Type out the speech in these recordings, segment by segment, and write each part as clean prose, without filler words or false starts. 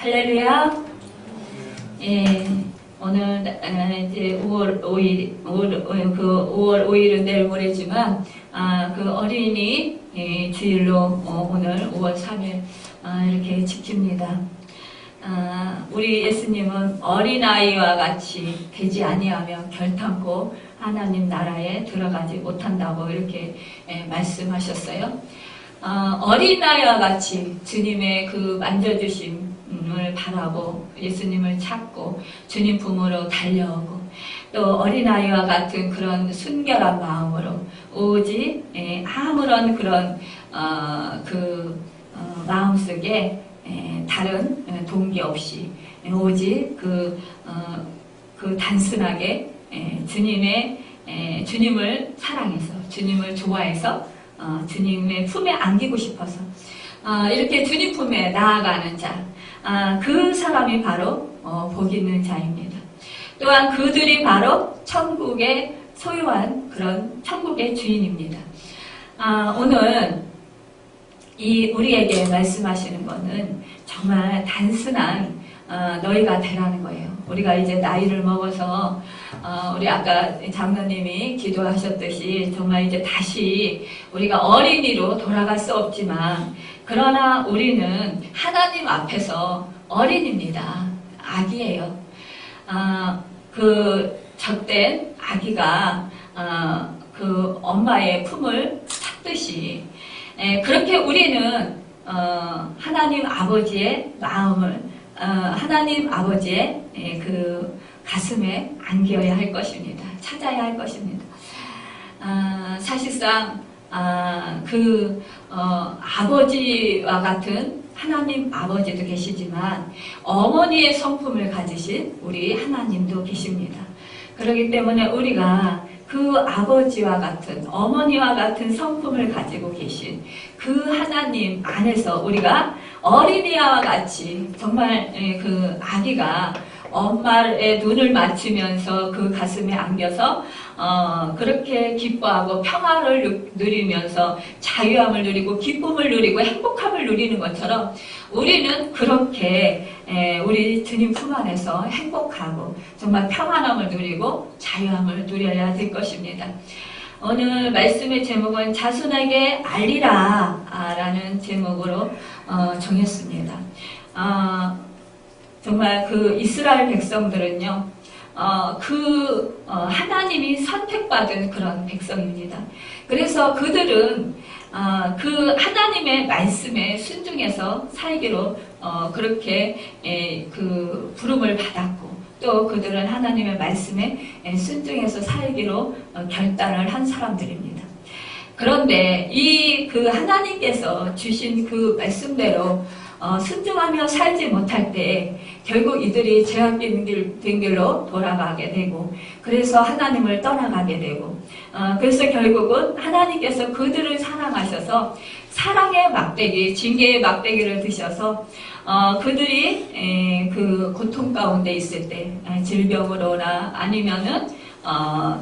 할렐루야. 예, 오늘 이제 5월 5일은 내일 모레지만 그 어린이 주일로 오늘 5월 3일 이렇게 지킵니다. 우리 예수님은 어린아이와 같이 되지 아니하면 결탄코 하나님 나라에 들어가지 못한다고 이렇게 말씀하셨어요. 어린아이와 같이 주님의 그 만져주심을 바라고 예수님을 찾고 주님 품으로 달려오고 또 어린아이와 같은 그런 순결한 마음으로 오직 아무런 그런 마음속에 다른 동기 없이 오직 그 단순하게 주님을 사랑해서 주님을 좋아해서 주님의 품에 안기고 싶어서 이렇게 주님 품에 나아가는 자, 그 사람이 바로 복 있는 자입니다. 또한 그들이 바로 천국의 소유한 그런 천국의 주인입니다. 오늘 우리에게 말씀하시는 것은 정말 단순한 너희가 되라는 거예요. 우리가 이제 나이를 먹어서 우리 아까 장로님이 기도하셨듯이 정말 이제 다시 우리가 어린이로 돌아갈 수 없지만 그러나 우리는 하나님 앞에서 어린입니다. 아기예요. 그 젖된 아기가 그 엄마의 품을 찾듯이 그렇게 우리는 하나님 아버지의 마음을 하나님 아버지의 그 가슴에 안겨야 할 것입니다. 찾아야 할 것입니다. 사실상 아버지와 같은 하나님 아버지도 계시지만 어머니의 성품을 가지신 우리 하나님도 계십니다. 그렇기 때문에 우리가 그 아버지와 같은 어머니와 같은 성품을 가지고 계신 그 하나님 안에서 우리가 어린이와 같이 정말 그 아기가 엄마의 눈을 맞추면서 그 가슴에 안겨서 그렇게 기뻐하고 평화를 누리면서 자유함을 누리고 기쁨을 누리고 행복함을 누리는 것처럼 우리는 그렇게 우리 주님 품 안에서 행복하고 정말 평안함을 누리고 자유함을 누려야 될 것입니다. 오늘 말씀의 제목은 자손에게 알리라 라는 제목으로 정했습니다. 정말 그 이스라엘 백성들은요, 하나님이 선택받은 그런 백성입니다. 그래서 그들은 그 하나님의 말씀에 순종해서 살기로 그렇게 그 부름을 받았고 또 그들은 하나님의 말씀에 순종해서 살기로 결단을 한 사람들입니다. 그런데 그 하나님께서 주신 그 말씀대로 순종하며 살지 못할 때 결국 이들이 죄악된 길로 돌아가게 되고 그래서 하나님을 떠나가게 되고 그래서 결국은 하나님께서 그들을 사랑하셔서 사랑의 막대기, 징계의 막대기를 드셔서 그들이 그 고통 가운데 있을 때 질병으로나 아니면은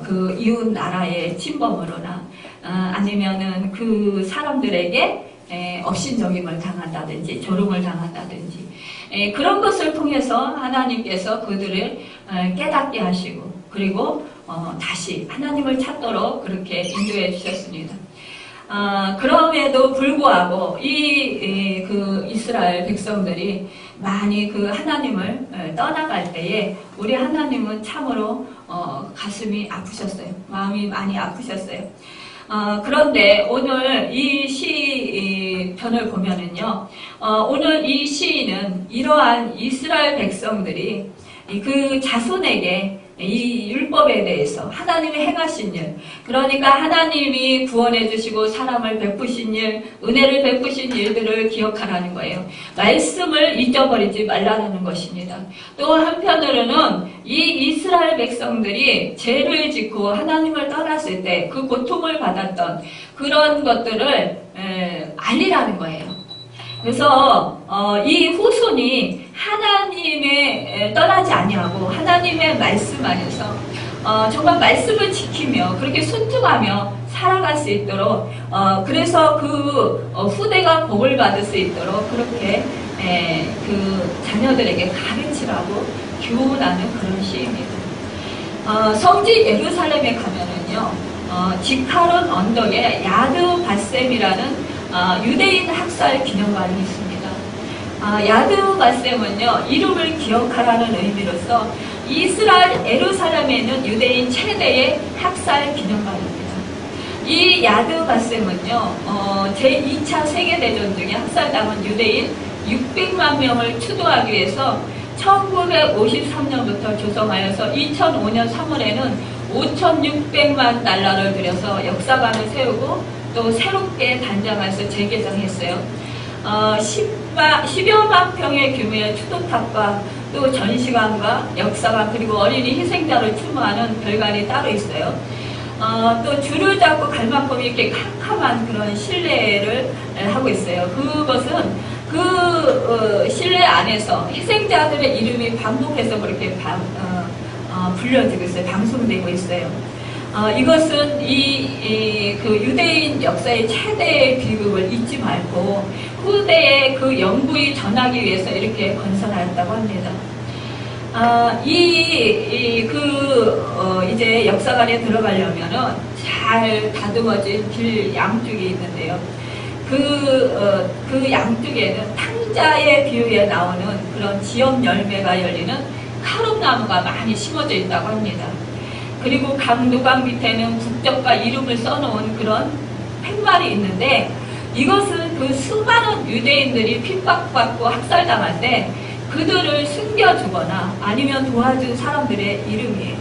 그 이웃 나라의 침범으로나 아니면은 그 사람들에게 업신여김을 당한다든지 조롱을 당한다든지 그런 것을 통해서 하나님께서 그들을 깨닫게 하시고 그리고 다시 하나님을 찾도록 그렇게 인도해 주셨습니다. 그럼에도 불구하고 그 이스라엘 백성들이 많이 그 하나님을 떠나갈 때에 우리 하나님은 참으로 가슴이 아프셨어요. 마음이 많이 아프셨어요. 그런데 오늘 이 시편을 보면은요, 오늘 이 시인은 이러한 이스라엘 백성들이 그 자손에게 이 율법에 대해서 하나님이 행하신 일, 그러니까 하나님이 구원해 주시고 사람을 베푸신 일, 은혜를 베푸신 일들을 기억하라는 거예요. 말씀을 잊어버리지 말라는 것입니다. 또 한편으로는 이 이스라엘 백성들이 죄를 짓고 하나님을 떠났을 때 그 고통을 받았던 그런 것들을 알리라는 거예요. 그래서 이 후손이 하나님의 떠나지 아니하고 하나님의 말씀 안에서 정말 말씀을 지키며 그렇게 순종하며 살아갈 수 있도록 그래서 그 후대가 복을 받을 수 있도록 그렇게 그 자녀들에게 가르치라고 교훈하는 그런 시입니다. 성지 예루살렘에 가면은요, 지카론 언덕에 야드 바셈이라는 유대인 학살 기념관이 있습니다. 야드 바셈은요, 이름을 기억하라는 의미로서 이스라엘 예루살렘에 있는 유대인 최대의 학살 기념관입니다. 이 야드 바셈은요, 제2차 세계대전 중에 학살당한 유대인 600만 명을 추도하기 위해서 1953년부터 조성하여서 2005년 3월에는 5,600만 달러를 들여서 역사관을 세우고 또 새롭게 단장해서 재개장했어요. 10여만 평의 규모의 추도탑과 또 전시관과 역사관 그리고 어린이 희생자를 추모하는 별관이 따로 있어요. 또 줄을 잡고 갈 만큼 이렇게 캄캄한 그런 실내를 하고 있어요. 그것은 실내 안에서 희생자들의 이름이 반복해서 그렇게 불려지고 있어요. 방송되고 있어요. 이것은 그 유대인 역사의 최대의 비극을 잊지 말고 후대에 그 영구히 전하기 위해서 이렇게 건설하였다고 합니다. 이제 역사관에 들어가려면은 잘 다듬어진 길 양쪽이 있는데요. 그 양쪽에는 탕자의 비유에 나오는 그런 지역 열매가 열리는 카lum나무가 많이 심어져 있다고 합니다. 그리고 강도강 밑에는 국적과 이름을 써놓은 그런 팻말이 있는데 이것은 그 수많은 유대인들이 핍박받고 학살당할 때 그들을 숨겨주거나 아니면 도와준 사람들의 이름이에요.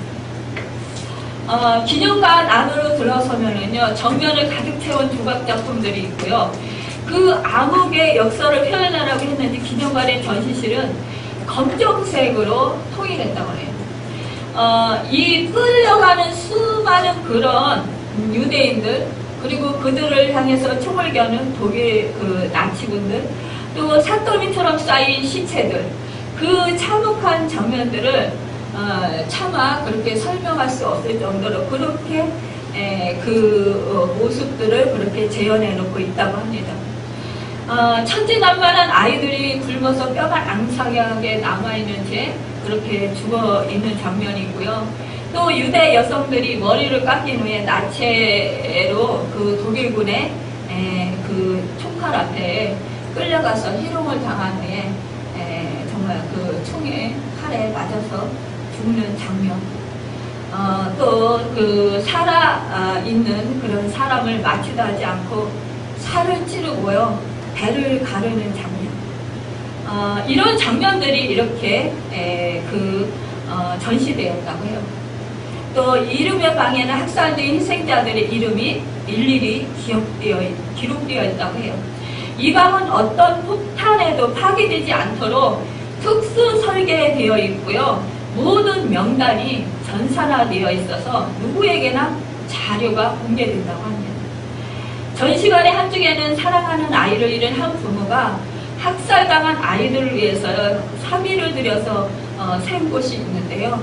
기념관 안으로 들어서면은요, 정면을 가득 채운 조각 작품들이 있고요. 그 암흑의 역사를 표현하라고 했는데 기념관의 전시실은 검정색으로 통일했다고 해요. 이 끌려가는 수많은 그런 유대인들, 그리고 그들을 향해서 총을 겨눈 독일 나치군들, 또 산더미처럼 쌓인 시체들, 그 참혹한 장면들을 차마 그렇게 설명할 수 없을 정도로 그렇게 모습들을 그렇게 재현해 놓고 있다고 합니다. 천진난만한 아이들이 굶어서 뼈가 앙상하게 남아있는 채 그렇게 죽어 있는 장면이 있고요. 또 유대 여성들이 머리를 깎인 후에 나체로 그 독일군의 그 총칼 앞에 끌려가서 희롱을 당한 후에 정말 그 총에 칼에 맞아서 죽는 장면. 또 그 살아있는 그런 사람을 마취도 하지 않고 살을 찌르고요. 배를 가르는 장면. 이런 장면들이 이렇게 전시되었다고 해요. 또 이름의 방에는 학살된 희생자들의 이름이 일일이 기록되어 있다고 해요. 이 방은 어떤 폭탄에도 파괴되지 않도록 특수 설계되어 있고요. 모든 명단이 전산화되어 있어서 누구에게나 자료가 공개된다고 합니다. 전시관의 한쪽에는 사랑하는 아이를 잃은 한 부모가 학살당한 아이들을 위해서 3일을 들여서 세운 곳이 있는데요.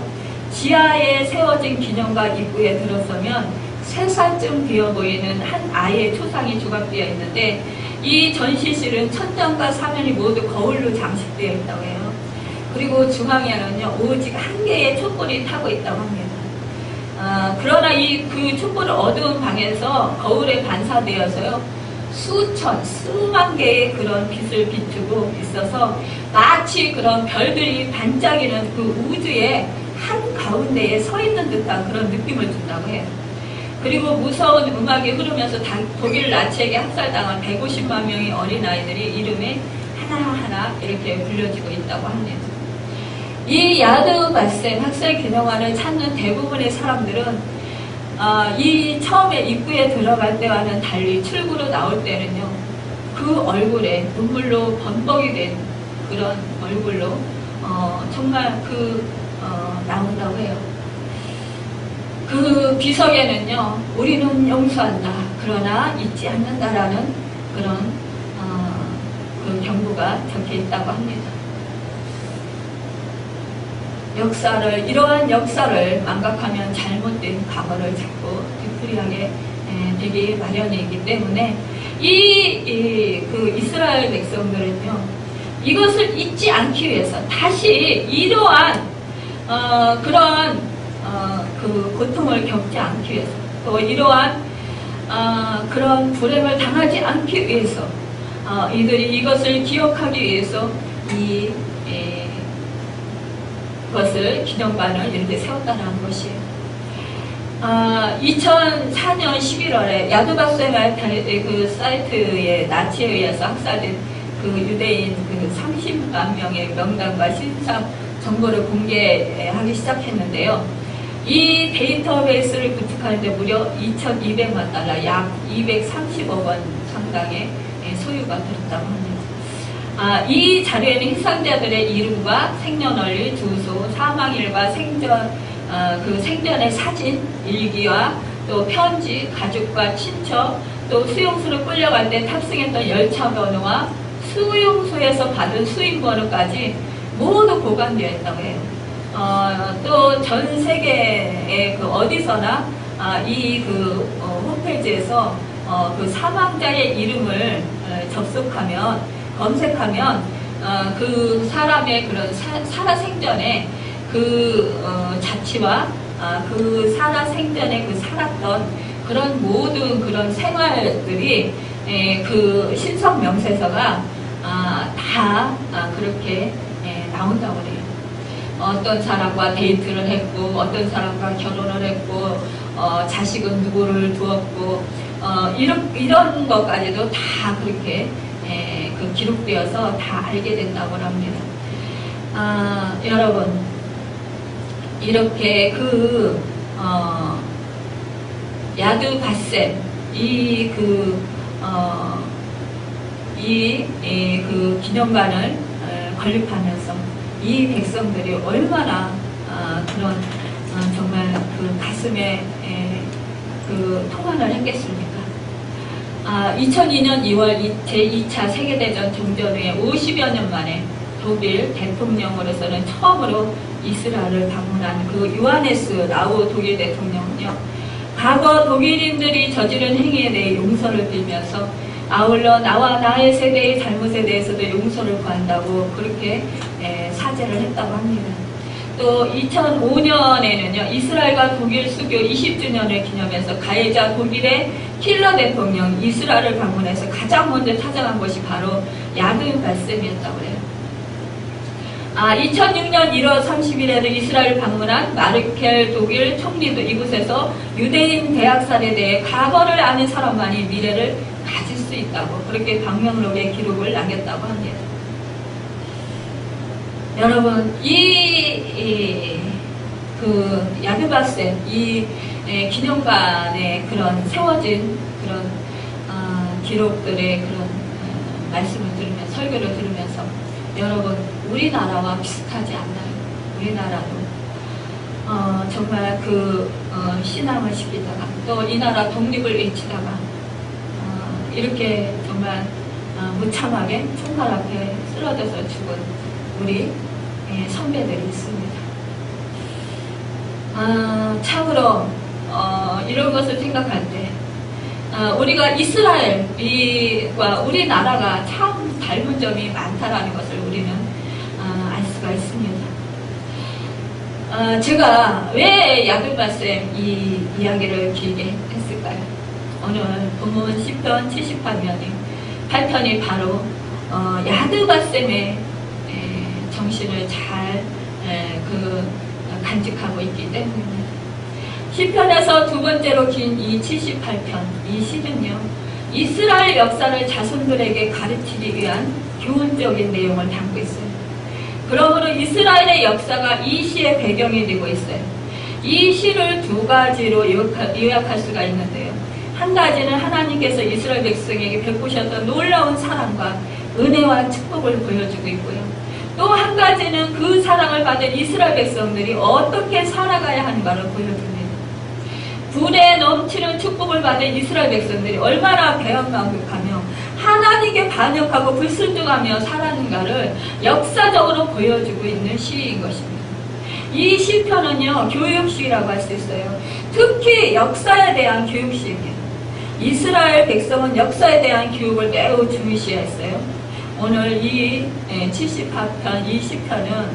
지하에 세워진 기념관 입구에 들어서면 3살쯤 되어 보이는 한 아이의 초상이 조각되어 있는데 이 전시실은 천장과 사면이 모두 거울로 장식되어 있다고 해요. 그리고 중앙에는요, 오직 한 개의 촛불이 타고 있다고 합니다. 그러나 그 촛불은 어두운 방에서 거울에 반사되어서요, 수만 개의 그런 빛을 비추고 있어서 마치 그런 별들이 반짝이는 그 우주의 한가운데에 서 있는 듯한 그런 느낌을 준다고 해요. 그리고 무서운 음악이 흐르면서 독일 나치에게 학살당한 150만 명의 어린아이들이 이름에 하나하나 이렇게 불려지고 있다고 합니다. 이 야드 바셈 학살 기념관을 찾는 대부분의 사람들은 이 처음에 입구에 들어갈 때와는 달리 출구로 나올 때는요, 그 얼굴에 눈물로 범벅이 된 그런 얼굴로 정말 나온다고 해요. 그 비석에는요, 우리는 용서한다, 그러나 잊지 않는다라는 그런 그 경고가 적혀 있다고 합니다. 이러한 역사를 망각하면 잘못된 과거를 자꾸 되풀이하게 되기 마련이기 때문에 그 이스라엘 백성들은요, 이것을 잊지 않기 위해서 다시 이러한 그런 그 고통을 겪지 않기 위해서 또 이러한 그런 불행을 당하지 않기 위해서 이들이 이것을 기억하기 위해서 그것을 기념관을 이렇게 세웠다는 것이에요. 2004년 11월에 야드바셈 그 사이트에 나치에 의해서 학살된 그 유대인 그 30만 명의 명단과 신상 정보를 공개하기 시작했는데요. 이 데이터베이스를 구축하는데 무려 2,200만 달러, 약 230억 원 상당의 소유가 들었다고 합니다. 이 자료에는 희생자들의 이름과 생년월일, 주소, 사망일과 그 생전의 사진, 일기와 또 편지, 가족과 친척, 또 수용소로 끌려갈 때 탑승했던 열차 번호와 수용소에서 받은 수임 번호까지 모두 보관되어 있다고 해요. 또 전 세계의 그 어디서나 이 그 홈페이지에서 그 사망자의 이름을 검색하면 그 사람의 그런 살아생전에 그 자취와 그 살아생전에 그 살았던 그런 모든 그런 생활들이 그 신성 명세서가 다 그렇게 나온다고 그래요. 어떤 사람과 데이트를 했고, 어떤 사람과 결혼을 했고, 자식은 누구를 두었고, 이런 것까지도 다 그렇게 그 기록되어서 다 알게 된다고 합니다. 여러분, 이렇게 그 야드바셈 그 기념관을 건립하면서 이 백성들이 얼마나 그런 정말 그 가슴에 그 통환을 했겠습니까? 2002년 2월 제2차 세계대전 종전 후에 50여 년 만에 독일 대통령으로서는 처음으로 이스라엘을 방문한 그 요하네스 라우 독일 대통령은요, 과거 독일인들이 저지른 행위에 대해 용서를 빌면서 아울러 나와 나의 세대의 잘못에 대해서도 용서를 구한다고 그렇게 사죄를 했다고 합니다. 또 2005년에는요, 이스라엘과 독일 수교 20주년을 기념해서 가해자 독일의 힐러 대통령 이스라엘을 방문해서 가장 먼저 찾아간 것이 바로 야드바셈이었다고 해요. 2006년 1월 30일에도 이스라엘을 방문한 마르켈 독일 총리도 이곳에서 유대인 대학살에 대해 과거를 아는 사람만이 미래를 가질 수 있다고 그렇게 방명록에 기록을 남겼다고 합니다. 여러분, 그 야드바셈 기념관에 그런 세워진 그런 기록들의 그런 말씀을 들으면서 설교를 들으면서 여러분, 우리나라와 비슷하지 않나요? 우리나라도 정말 그 신앙을 시키다가 또 이 나라 독립을 외치다가 이렇게 정말 무참하게 총살 앞에 쓰러져서 죽은 우리 선배들이 있습니다. 참으로 이런 것을 생각할 때 우리가 이스라엘과 우리나라가 참 닮은 점이 많다라는 것을 우리는 알 수가 있습니다. 제가 왜 야드바셈 이 이야기를 길게 했을까요? 오늘 본문 시편 78편이 바로 야드바셈의 정신을 잘 간직하고 있기 때문입니다. 시편에서 두 번째로 긴 이 78편, 이 시는요, 이스라엘 역사를 자손들에게 가르치기 위한 교훈적인 내용을 담고 있어요. 그러므로 이스라엘의 역사가 이 시의 배경이 되고 있어요. 이 시를 두 가지로 요약할 수가 있는데요. 한 가지는 하나님께서 이스라엘 백성에게 베푸셨던 놀라운 사랑과 은혜와 축복을 보여주고 있고요. 또 한 가지는 그 사랑을 받은 이스라엘 백성들이 어떻게 살아가야 하는가를 보여줍니다. 불에 넘치는 축복을 받은 이스라엘 백성들이 얼마나 배은망덕하며 하나님께 반역하고 불순종하며 살았는가를 역사적으로 보여주고 있는 시인 것입니다. 이 시편은요, 교육시라고 할 수 있어요. 특히 역사에 대한 교육시입니다. 이스라엘 백성은 역사에 대한 교육을 매우 중시했어요. 오늘 이 78편, 20편은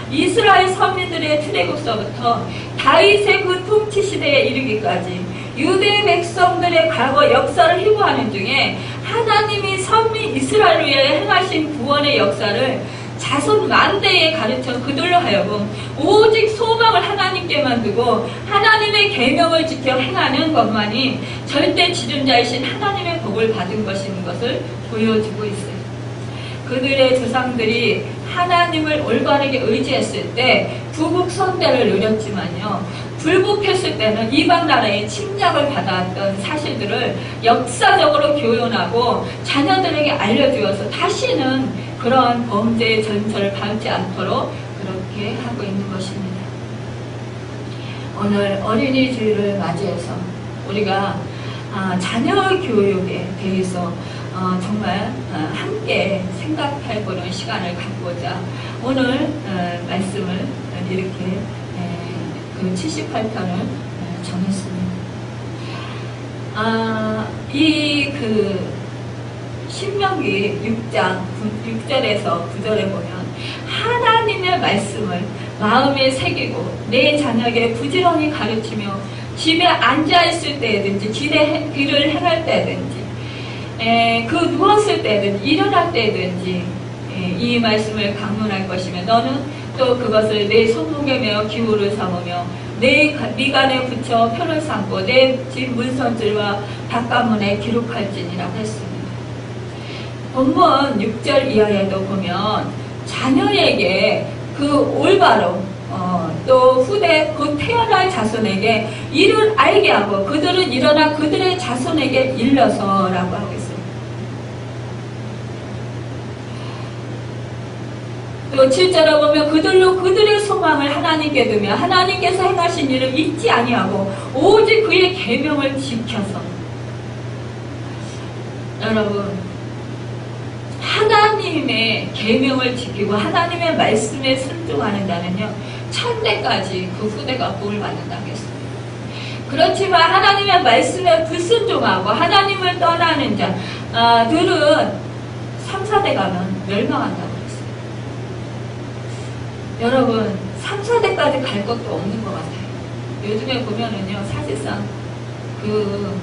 이스라엘 선민들의 출애굽서부터 다윗의 그 통치 시대에 이르기까지 유대 백성들의 과거 역사를 희고하는 중에 하나님이 선민 이스라엘을 위해 행하신 구원의 역사를 자손 만대에 가르쳐 그들로 하여금 오직 소망을 하나님께만 두고 하나님의 계명을 지켜 행하는 것만이 절대 지존자이신 하나님의 복을 받은 것인 것을 보여주고 있어요. 그들의 조상들이 하나님을 올바르게 의지했을 때 부국 선대를 누렸지만요, 불복했을 때는 이방 나라의 침략을 받아왔던 사실들을 역사적으로 교훈하고 자녀들에게 알려주어서 다시는 그러한 범죄의 전철을 밟지 않도록 그렇게 하고 있는 것입니다. 오늘 어린이 주일을 맞이해서 우리가 자녀 교육에 대해서 정말 함께 생각해보는 시간을 갖고자 오늘 말씀을 이렇게 그 78편을 정했습니다. 이 신명기 6장 6절에서 9절에 보면 하나님의 말씀을 마음에 새기고 내 자녀에게 부지런히 가르치며 집에 앉아있을 때든지 길을 행할 때든지 누웠을 때든지 일어날 때든지 이 말씀을 강론할 것이며 너는 또 그것을 내 손목에 메어 기호를 삼으며 내 미간에 붙여 표를 삼고 내 집 문선줄과 바깥문에 기록할지니라고 했습니다. 본문 6절 이하에도 보면 자녀에게 그 올바로 또 후대 곧 태어날 자손에게 이를 알게 하고 그들은 일어나 그들의 자손에게 일러서라고 하고 있습니다. 또 7절에 보면 그들로 그들의 소망을 하나님께 두며 하나님께서 행하신 일을 잊지 아니하고 오직 그의 계명을 지켜서. 여러분, 하나님의 계명을 지키고 하나님의 말씀에 순종하는 자는요, 천대까지 그 후대가 복을 받는다고 했습니다. 그렇지만 하나님의 말씀에 불순종하고 하나님을 떠나는 자들은 3, 4대 가면 멸망한다고 했어요. 여러분, 3, 4대까지 갈 것도 없는 것 같아요. 요즘에 보면은요, 사실상 그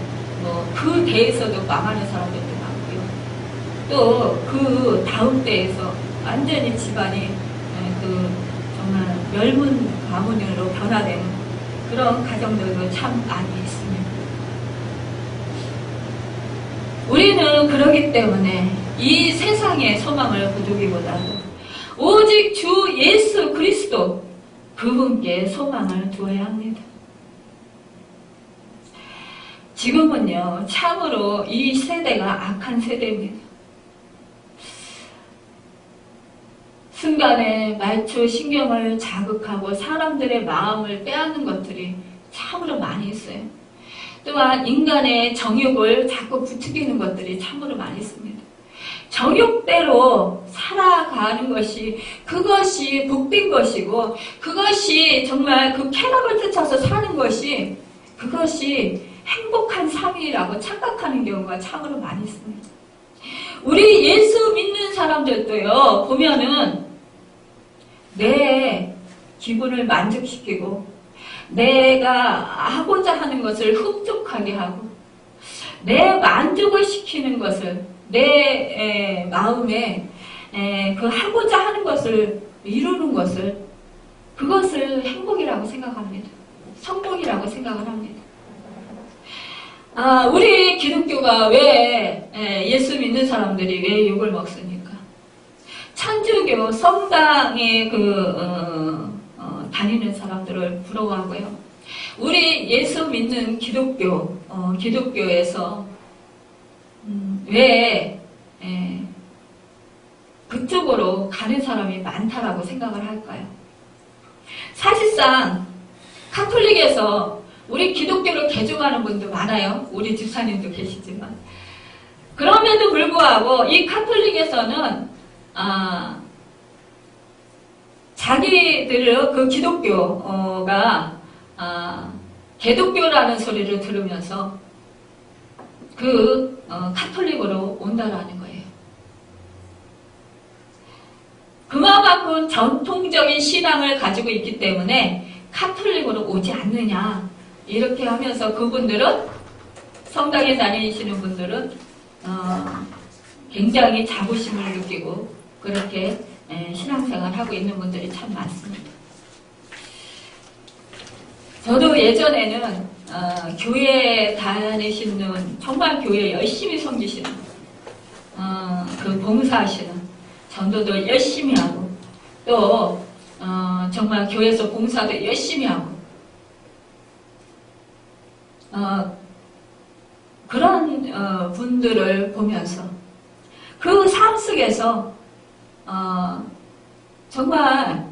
대에서도 망하는 사람들도 많고요. 또 그 다음 때에서 완전히 집안이 정말 멸문 가문으로 변화되는 그런 가정들도 참 많이 있습니다. 우리는 그러기 때문에 이 세상의 소망을 부두기보다도 오직 주 예수 그리스도 그분께 소망을 두어야 합니다. 지금은요, 참으로 이 세대가 악한 세대입니다. 순간에 말초 신경을 자극하고 사람들의 마음을 빼앗는 것들이 참으로 많이 있어요. 또한 인간의 정욕을 자꾸 부추기는 것들이 참으로 많이 있습니다. 정욕대로 살아가는 그것이 복된 것이고, 그것이 정말 그 쾌락을 쫓아서 사는 그것이 행복한 삶이라고 착각하는 경우가 참으로 많이 있습니다. 우리 예수 믿는 사람들도요, 보면은 내 기분을 만족시키고 내가 하고자 하는 것을 흡족하게 하고 내 만족을 시키는 것을 내 마음에 그 하고자 하는 것을 이루는 그것을 행복이라고 생각합니다. 성공이라고 생각을 합니다. 우리 기독교가 왜 예수 믿는 사람들이 왜 욕을 먹습니까? 천주교 성당에 다니는 사람들을 부러워하고요. 우리 예수 믿는 기독교에서 왜 그쪽으로 가는 사람이 많다라고 생각을 할까요? 사실상 카톨릭에서 우리 기독교를 개종하는 분도 많아요. 우리 집사님도 계시지만. 그럼에도 불구하고 이 카톨릭에서는 자기들 그 기독교가 개독교라는 소리를 들으면서 카톨릭으로 온다라는 거예요. 그만큼 전통적인 신앙을 가지고 있기 때문에 카톨릭으로 오지 않느냐. 이렇게 하면서 그분들은, 성당에 다니시는 분들은 굉장히 자부심을 느끼고 그렇게 신앙생활을 하고 있는 분들이 참 많습니다. 저도 예전에는 교회 다니시는, 정말 교회 열심히 섬기시는, 그 봉사하시는, 전도도 열심히 하고, 또 정말 교회에서 봉사도 열심히 하고, 그런 분들을 보면서 그 삶 속에서 정말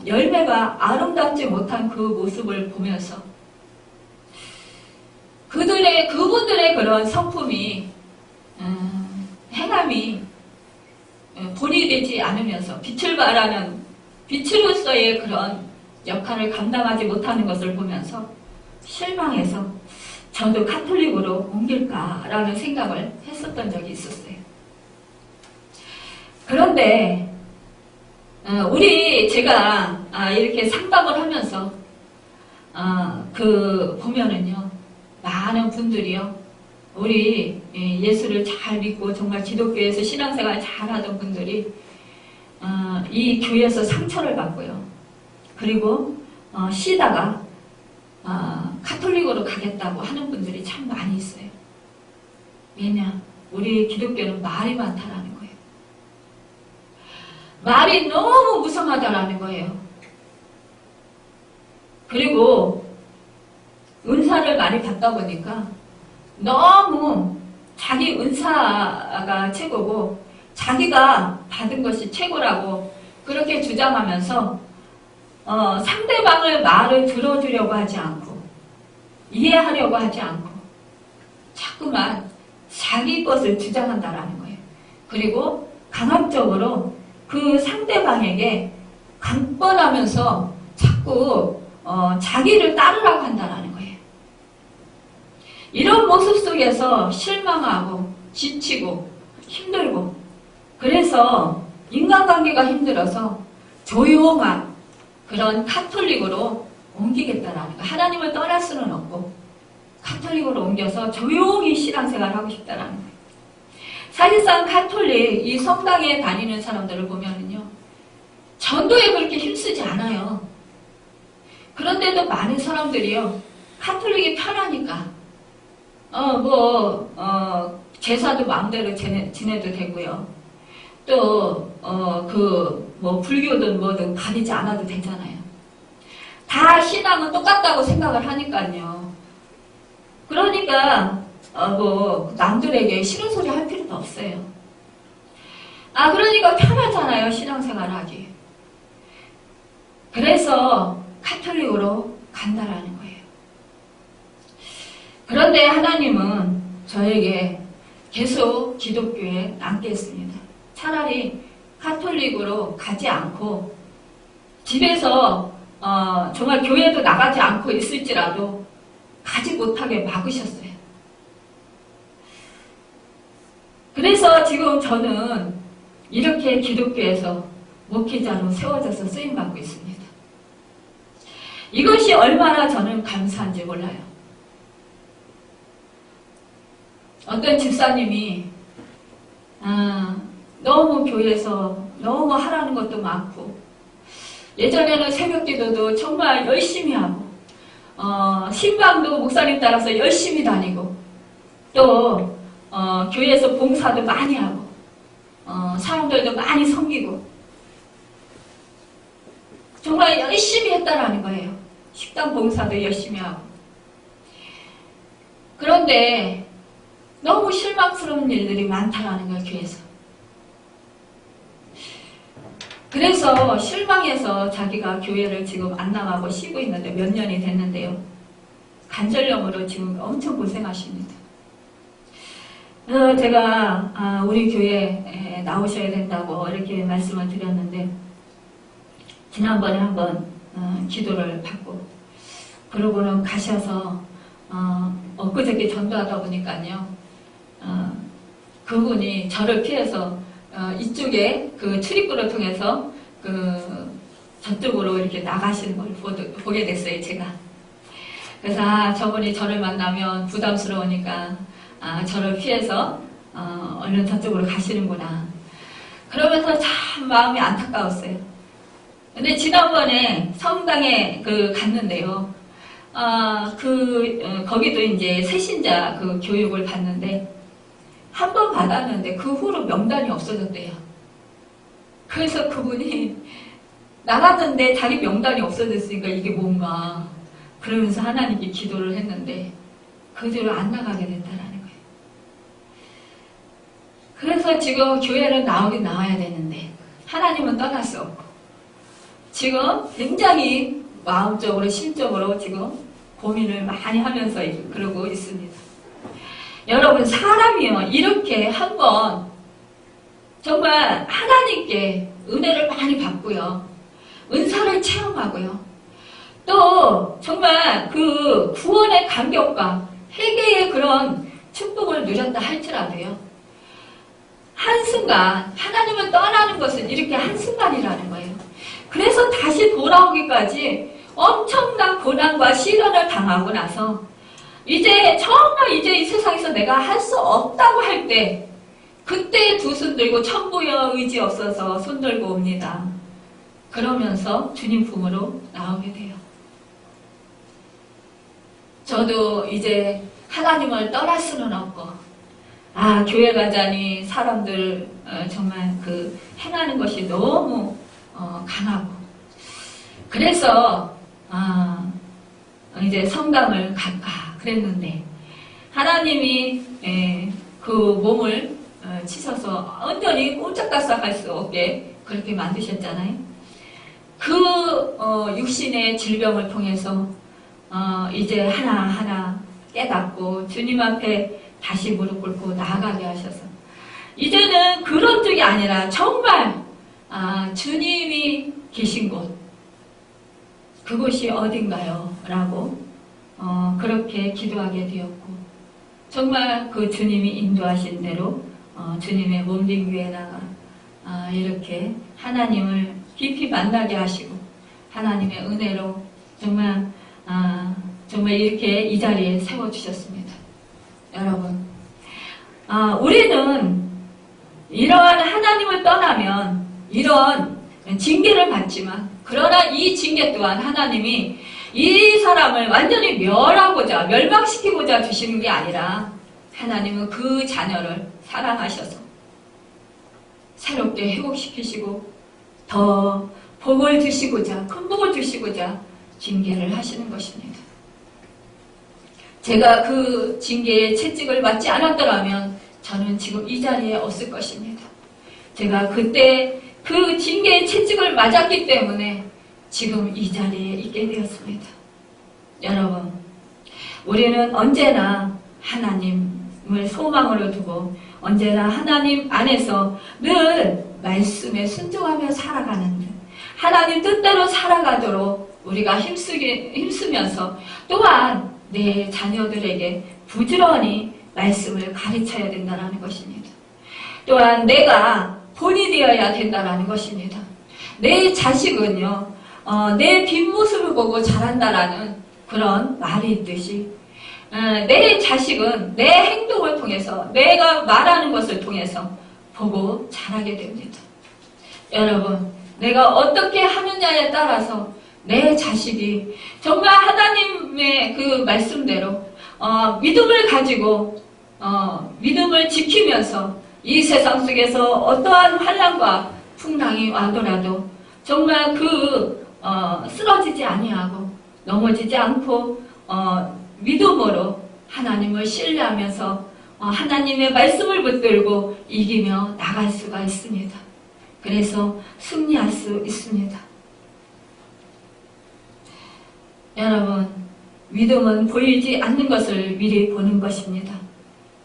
열매가 아름답지 못한 그 모습을 보면서 그분들의 그런 성품이 행함이 본이 되지 않으면서 빛을 발하는 빛으로서의 그런 역할을 감당하지 못하는 것을 보면서 실망해서 저도 카톨릭으로 옮길까라는 생각을 했었던 적이 있었어요. 그런데 제가 이렇게 상담을 하면서 보면은요, 많은 분들이요, 우리 예수를 잘 믿고 정말 기독교에서 신앙생활 잘 하던 분들이 이 교회에서 상처를 받고요, 그리고 쉬다가 카톨릭으로 가겠다고 하는 분들이 참 많이 있어요. 왜냐? 우리 기독교는 말이 많다라는 거예요. 말이 너무 무성하다라는 거예요. 그리고 은사를 많이 받다 보니까 너무 자기 은사가 최고고 자기가 받은 것이 최고라고 그렇게 주장하면서 상대방의 말을 들어주려고 하지 않고 이해하려고 하지 않고 자꾸만 자기 것을 주장한다라는 거예요. 그리고 강압적으로 그 상대방에게 강권하면서 자꾸 자기를 따르라고 한다는 거예요. 이런 모습 속에서 실망하고 지치고 힘들고, 그래서 인간관계가 힘들어서 조용한 그런 카톨릭으로 옮기겠다라는 거예요. 하나님을 떠날 수는 없고 카톨릭으로 옮겨서 조용히 신앙생활을 하고 싶다라는 거예요. 사실상 카톨릭, 이 성당에 다니는 사람들을 보면은요, 전도에 그렇게 힘쓰지 않아요. 그런데도 많은 사람들이요, 카톨릭이 편하니까, 제사도 마음대로 지내도 되고요. 또, 불교든 뭐든 가리지 않아도 되잖아요. 다 신앙은 똑같다고 생각을 하니까요. 그러니까, 남들에게 싫은 소리 할 필요도 없어요. 그러니까 편하잖아요, 신앙생활 하기. 그래서 카톨릭으로 간다라는 거예요. 그런데 하나님은 저에게 계속 기독교에 남게 했습니다. 차라리 카톨릭으로 가지 않고 집에서 정말 교회도 나가지 않고 있을지라도 가지 못하게 막으셨어요. 그래서 지금 저는 이렇게 기독교에서 목회자로 세워져서 쓰임받고 있습니다. 이것이 얼마나 저는 감사한지 몰라요. 어떤 집사님이 너무 교회에서 너무 하라는 것도 많고, 예전에는 새벽기도도 정말 열심히 하고, 신방도 목사님 따라서 열심히 다니고, 또 교회에서 봉사도 많이 하고, 사람들도 많이 섬기고, 정말 열심히 했다라는 거예요. 식당 봉사도 열심히 하고. 그런데 너무 실망스러운 일들이 많다라는 거예요, 교회에서. 그래서 실망해서 자기가 교회를 지금 안 나가고 쉬고 있는데 몇 년이 됐는데요. 관절염으로 지금 엄청 고생하십니다. 제가 우리 교회에 나오셔야 된다고 이렇게 말씀을 드렸는데, 지난번에 한번 기도를 받고 그러고는 가셔서 엊그저께 전도하다 보니까요, 그분이 저를 피해서 이쪽에 그 출입구를 통해서 저쪽으로 이렇게 나가시는 걸 보게 됐어요, 제가. 그래서 저분이 저를 만나면 부담스러우니까 저를 피해서 얼른 저쪽으로 가시는구나. 그러면서 참 마음이 안타까웠어요. 근데 지난번에 성당에 갔는데요. 거기도 이제 새신자 교육을 받는데 한 번 받았는데 그 후로 명단이 없어졌대요. 그래서 그분이 나갔는데 자기 명단이 없어졌으니까 이게 뭔가 그러면서 하나님께 기도를 했는데 그 뒤로 안 나가게 됐다라는 거예요. 그래서 지금 교회를 나오긴 나와야 되는데 하나님은 떠날 수 없고 지금 굉장히 마음적으로 심적으로 지금 고민을 많이 하면서 그러고 있습니다. 여러분 사람이요 이렇게 한번 정말 하나님께 은혜를 많이 받고요. 은사를 체험하고요. 또 정말 그 구원의 감격과 회개의 그런 축복을 누렸다 할지라도요. 한순간 하나님을 떠나는 것은 이렇게 한순간이라는 거예요. 그래서 다시 돌아오기까지 엄청난 고난과 시련을 당하고 나서 정말 이 세상에서 내가 할 수 없다고 할 때 그때 두 손 들고 천부여 의지 없어서 손 들고 옵니다. 그러면서 주님 품으로 나오게 돼요. 저도 이제 하나님을 떠날 수는 없고 교회 가자니 사람들 정말 행하는 것이 너무 강하고 그래서 이제 성당을 갈까 그랬는데 하나님이 그 몸을 치셔서 완전히 꼼짝달싹 할 수 없게 그렇게 만드셨잖아요. 육신의 질병을 통해서 이제 하나하나 깨닫고 주님 앞에 다시 무릎 꿇고 나아가게 하셔서 이제는 그런 쪽이 아니라 정말 주님이 계신 곳 그곳이 어딘가요? 라고 그렇게 기도하게 되었고 정말 그 주님이 인도하신 대로 주님의 몸된 교회다가 이렇게 하나님을 깊이 만나게 하시고 하나님의 은혜로 정말 이렇게 이 자리에 세워주셨습니다. 여러분 우리는 이러한 하나님을 떠나면 이런 징계를 받지만 그러나 이 징계 또한 하나님이 이 사람을 완전히 멸망시키고자 주시는 게 아니라 하나님은 그 자녀를 사랑하셔서 새롭게 회복시키시고 더 복을 주시고자 큰 복을 주시고자 징계를 하시는 것입니다. 제가 그 징계의 채찍을 맞지 않았더라면 저는 지금 이 자리에 없을 것입니다. 제가 그때 그 징계의 채찍을 맞았기 때문에 지금 이 자리에 있게 되었습니다. 여러분, 우리는 언제나 하나님을 소망으로 두고 언제나 하나님 안에서 늘 말씀에 순종하며 살아가는 하나님 뜻대로 살아가도록 우리가 힘쓰면서 또한 내 자녀들에게 부지런히 말씀을 가르쳐야 된다는 것입니다. 또한 내가 본이 되어야 된다는 것입니다. 내 자식은요, 내 뒷모습을 보고 자란다라는 그런 말이 있듯이 내 자식은 내 행동을 통해서 내가 말하는 것을 통해서 보고 자라게 됩니다. 여러분, 내가 어떻게 하느냐에 따라서 내 자식이 정말 하나님의 그 말씀대로 믿음을 가지고 믿음을 지키면서 이 세상 속에서 어떠한 환난과 풍랑이 와더라도 정말 쓰러지지 아니하고 넘어지지 않고 믿음으로 하나님을 신뢰하면서 하나님의 말씀을 붙들고 이기며 나갈 수가 있습니다. 그래서 승리할 수 있습니다. 여러분, 믿음은 보이지 않는 것을 미리 보는 것입니다.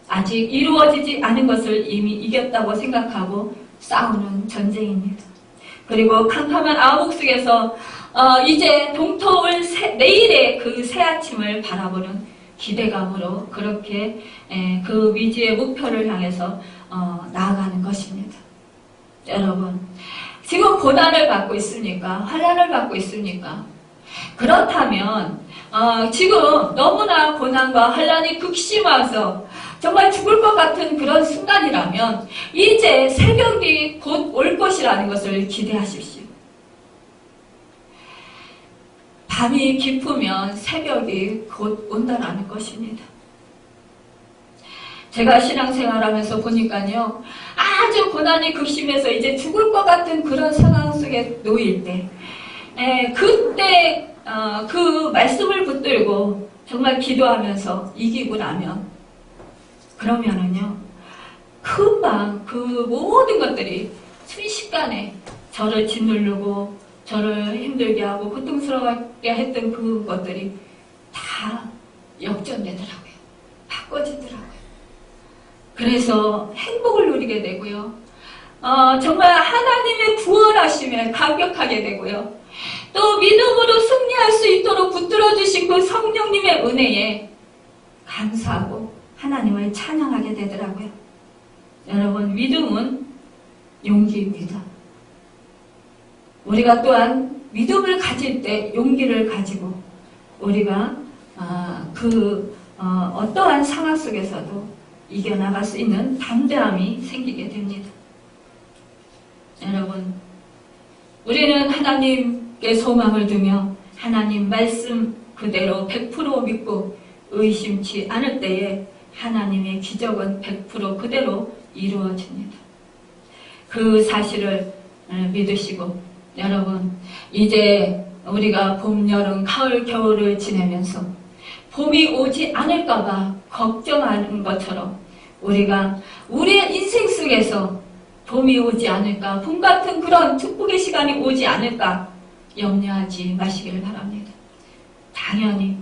아직 이루어지지 않은 것을 이미 이겼다고 생각하고 싸우는 전쟁입니다. 그리고 캄캄한 암흑 속에서 이제 동토올 내일의 그 새 아침을 바라보는 기대감으로 그렇게 그 미지의 목표를 향해서 나아가는 것입니다. 여러분, 지금 고난을 받고 있습니까? 환난을 받고 있습니까? 그렇다면 지금 너무나 고난과 환난이 극심해서 정말 죽을 것 같은 그런 순간이라면 이제 새벽이 곧 올 것이라는 것을 기대하십시오. 밤이 깊으면 새벽이 곧 온다라는 것입니다. 제가 신앙생활하면서 보니까요, 아주 고난이 극심해서 이제 죽을 것 같은 그런 상황 속에 놓일 때, 그때 그 말씀을 붙들고 정말 기도하면서 이기고 나면, 그러면은요, 금방 그 모든 것들이 순식간에 저를 짓누르고 저를 힘들게 하고 고통스럽게 했던 그것들이 다 역전되더라고요. 바꿔지더라고요. 그래서 행복을 누리게 되고요. 정말 하나님의 구원하심에 감격하게 되고요. 또 믿음으로 승리할 수 있도록 붙들어 주신 그 성령님의 은혜에 감사하고 하나님을 찬양하게 되더라고요. 여러분, 믿음은 용기입니다. 우리가 또한 믿음을 가질 때 용기를 가지고 우리가 어떠한 상황 속에서도 이겨나갈 수 있는 담대함이 생기게 됩니다. 여러분, 우리는 하나님께 소망을 두며 하나님 말씀 그대로 100% 믿고 의심치 않을 때에 하나님의 기적은 100% 그대로 이루어집니다. 그 사실을 믿으시고 여러분, 이제 우리가 봄, 여름, 가을, 겨울을 지내면서 봄이 오지 않을까봐 걱정하는 것처럼 우리가 우리의 인생 속에서 봄이 오지 않을까, 봄 같은 그런 축복의 시간이 오지 않을까 염려하지 마시길 바랍니다. 당연히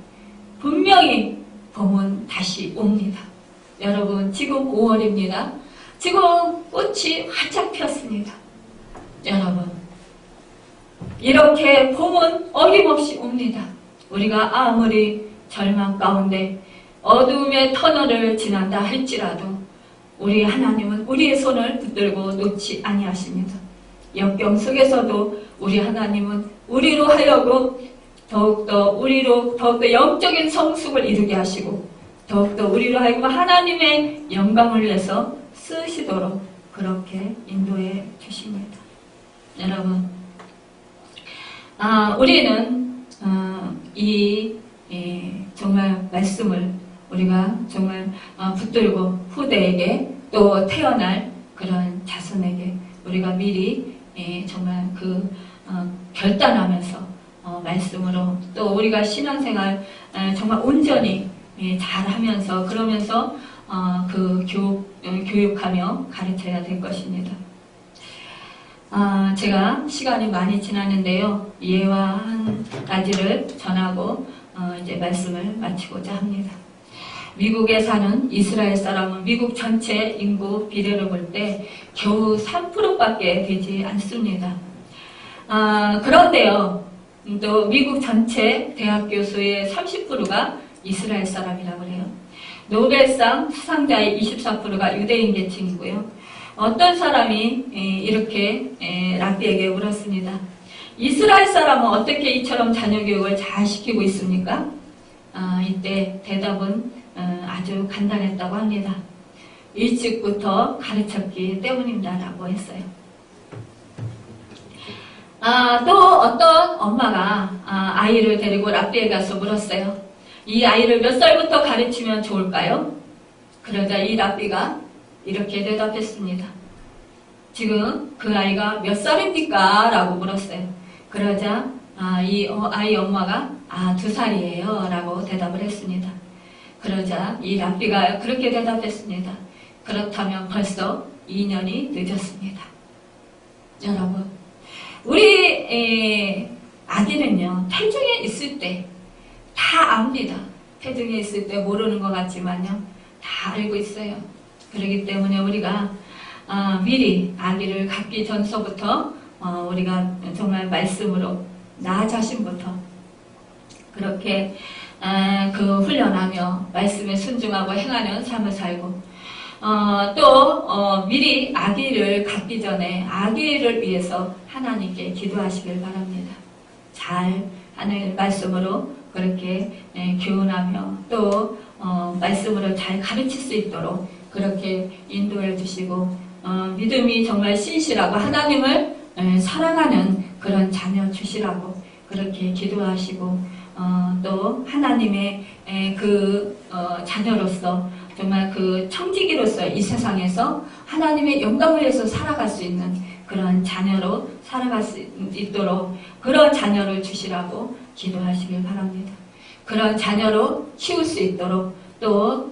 분명히 봄은 다시 옵니다. 여러분, 지금 5월입니다. 지금 꽃이 활짝 피었습니다. 여러분, 이렇게 봄은 어김없이 옵니다. 우리가 아무리 절망 가운데 어둠의 터널을 지난다 할지라도 우리 하나님은 우리의 손을 붙들고 놓지 아니하십니다. 역경 속에서도 우리 하나님은 우리로 하여금 더욱더 영적인 성숙을 이루게 하시고 더욱더 우리로 하여금 하나님의 영광을 내서 쓰시도록 그렇게 인도해 주십니다. 여러분, 우리는 정말 말씀을 우리가 정말 붙들고 후대에게 또 태어날 그런 자손에게 우리가 미리 정말 결단하면서 말씀으로 또 우리가 신앙생활 정말 온전히 잘하면서 그러면서 교육하며 가르쳐야 될 것입니다. 제가 시간이 많이 지났는데요. 예와 한 가지를 전하고 이제 말씀을 마치고자 합니다. 미국에 사는 이스라엘 사람은 미국 전체 인구 비례를 볼 때 겨우 3%밖에 되지 않습니다. 그런데요, 또 미국 전체 대학 교수의 30%가 이스라엘 사람이라고 해요. 노벨상 수상자의 24%가 유대인 계층이고요. 어떤 사람이 이렇게 랍비에게 물었습니다. 이스라엘 사람은 어떻게 이처럼 자녀 교육을 잘 시키고 있습니까? 이때 대답은 아주 간단했다고 합니다. 일찍부터 가르쳤기 때문입니다라고 했어요. 또 어떤 엄마가 아이를 데리고 랍비에 가서 물었어요. 이 아이를 몇 살부터 가르치면 좋을까요? 그러자 이 랍비가 이렇게 대답했습니다. 지금 그 아이가 몇 살입니까? 라고 물었어요. 그러자 이 아이 엄마가 2살이에요 라고 대답을 했습니다. 그러자 이 랍비가 그렇게 대답했습니다. 그렇다면 벌써 2년이 늦었습니다. 여러분, 우리 아기는요, 태중에 있을 때 다 압니다. 태중에 있을 때 모르는 것 같지만요, 다 알고 있어요. 그렇기 때문에 우리가 미리 아기를 갖기 전서부터 우리가 정말 말씀으로 나 자신부터 그렇게 훈련하며 말씀에 순종하고 행하는 삶을 살고 미리 아기를 갖기 전에 아기를 위해서 하나님께 기도하시길 바랍니다. 잘 하나님 말씀으로 그렇게 교훈하며 또 말씀으로 잘 가르칠 수 있도록 그렇게 인도해 주시고 믿음이 정말 신실하고 하나님을 사랑하는 그런 자녀 주시라고 그렇게 기도하시고 또 하나님의 자녀로서 정말 그 청지기로서 이 세상에서 하나님의 영광을 위해서 살아갈 수 있는 그런 자녀로 살아갈 수 있도록 그런 자녀를 주시라고 기도하시길 바랍니다. 그런 자녀로 키울 수 있도록 또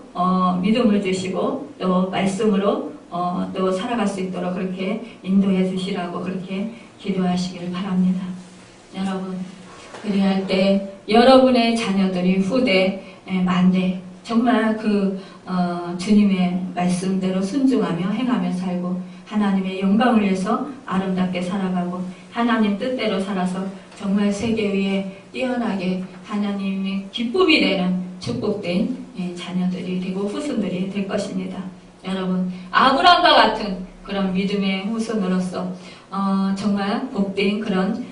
믿음을 주시고 또 말씀으로 또 살아갈 수 있도록 그렇게 인도해 주시라고 그렇게 기도하시길 바랍니다. 여러분, 그리할 때 여러분의 자녀들이 후대 만대 정말 주님의 말씀대로 순종하며 행하며 살고 하나님의 영광을 위해서 아름답게 살아가고 하나님 뜻대로 살아서 정말 세계 위에 뛰어나게 하나님의 기쁨이 되는 축복된 자녀들이 되고 후손들이 될 것입니다. 여러분, 아브라함과 같은 그런 믿음의 후손으로서 정말 복된 그런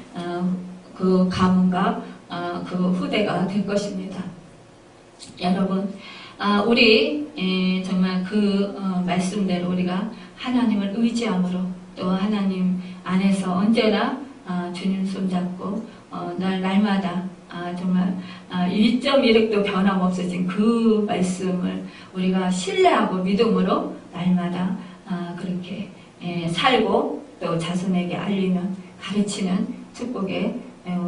그 가문과 그 후대가 될 것입니다. 여러분, 우리 정말 말씀대로 우리가 하나님을 의지함으로 또 하나님 안에서 언제나 주님 손잡고 날마다 정말 1.1획도 변함없어진 그 말씀을 우리가 신뢰하고 믿음으로 날마다 그렇게 살고 또 자손에게 알리는 가르치는 축복의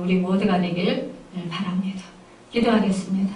우리 모두가 되길 바랍니다. 기도하겠습니다.